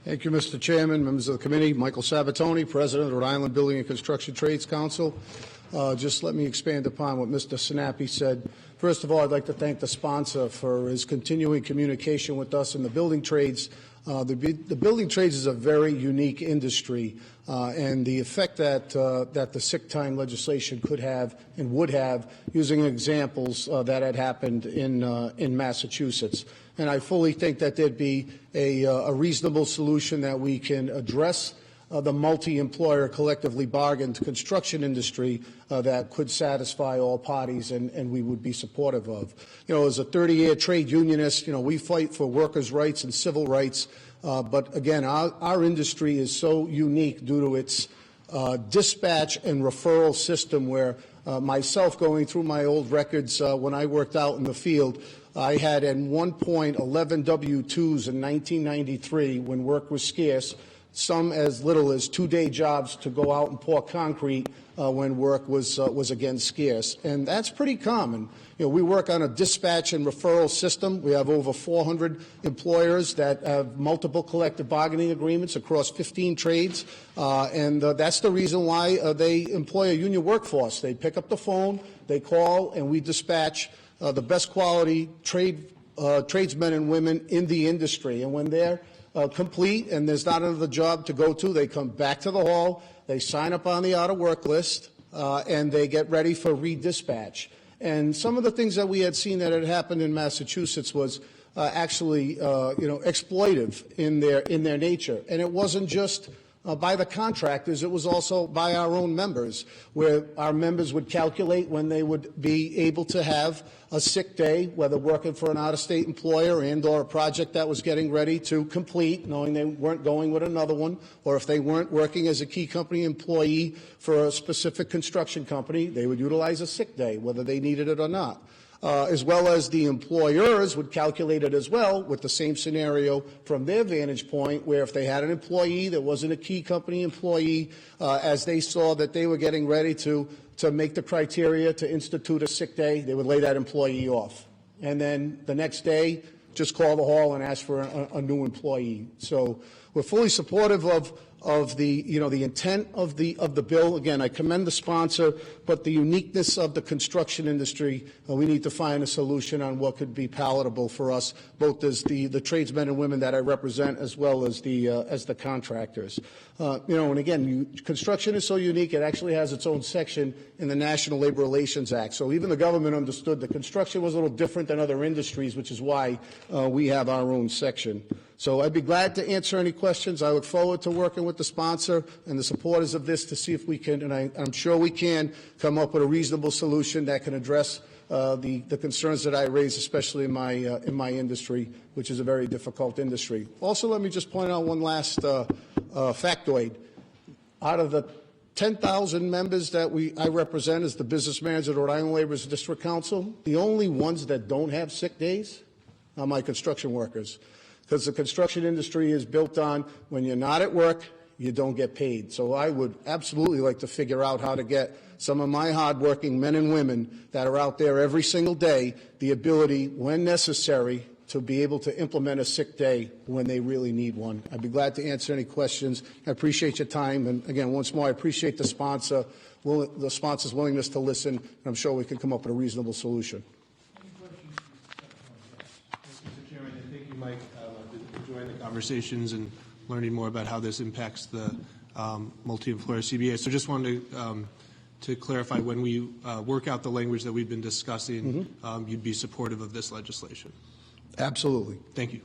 Thank you, Mr. Chairman, members of the committee. Michael Sabatoni, President of the Rhode Island Building and Construction Trades Council. Just let me expand upon what Mr. Sinapi said. First of all, I'd like to thank the sponsor for his continuing communication with us in the building trades. The building trades is a very unique industry, and the effect that the sick time legislation could have and would have, using examples that had happened in Massachusetts. And I fully think that there'd be a reasonable solution that we can address the multi-employer collectively bargained construction industry that could satisfy all parties and we would be supportive of. You know, as a 30-year trade unionist, you know, we fight for workers' rights and civil rights, but again, our industry is so unique due to its dispatch and referral system where myself going through my old records when I worked out in the field, I had at one point 11 W-2s in 1993 when work was scarce, some as little as 2-day jobs to go out and pour concrete when work was again scarce. And that's pretty common. You know, we work on a dispatch and referral system. We have over 400 employers that have multiple collective bargaining agreements across 15 trades. And that's the reason why they employ a union workforce. They pick up the phone, they call, and we dispatch the best quality tradesmen and women in the industry. And when they're complete and there's not another job to go to, they come back to the hall, they sign up on the out-of-work list, and they get ready for redispatch. And some of the things that we had seen that had happened in Massachusetts was actually exploitive in their nature. And it wasn't just by the contractors, it was also by our own members, where our members would calculate when they would be able to have a sick day, whether working for an out-of-state employer and or a project that was getting ready to complete, knowing they weren't going with another one, or if they weren't working as a key company employee for a specific construction company, they would utilize a sick day, whether they needed it or not. As well as the employers would calculate it as well with the same scenario from their vantage point, where if they had an employee that wasn't a key company employee, as they saw that they were getting ready to make the criteria to institute a sick day, they would lay that employee off. And then the next day, just call the hall and ask for a new employee. So we're fully supportive of the intent of the bill. Again, I commend the sponsor, but the uniqueness of the construction industry, we need to find a solution on what could be palatable for us, both as the tradesmen and women that I represent, as well as the contractors. And again, construction is so unique; it actually has its own section in the National Labor Relations Act. So even the government understood that construction was a little different than other industries, which is why we have our own section. So I'd be glad to answer any questions. I look forward to working with the sponsor and the supporters of this to see if we can, and I'm sure we can, come up with a reasonable solution that can address the concerns that I raise, especially in my industry, which is a very difficult industry. Also, let me just point out one last factoid. Out of the 10,000 members that I represent as the business manager of the Rhode Island Laborers District Council, the only ones that don't have sick days are my construction workers. Because the construction industry is built on when you're not at work, you don't get paid. So I would absolutely like to figure out how to get some of my hardworking men and women that are out there every single day the ability, when necessary, to be able to implement a sick day when they really need one. I'd be glad to answer any questions. I appreciate your time. And again, once more, I appreciate the sponsor's willingness to listen. And I'm sure we can come up with a reasonable solution. Mike, enjoying the conversations and learning more about how this impacts the multi-employer CBA. So just wanted to clarify, when we work out the language that we've been discussing, you'd be supportive of this legislation? Absolutely. Thank you.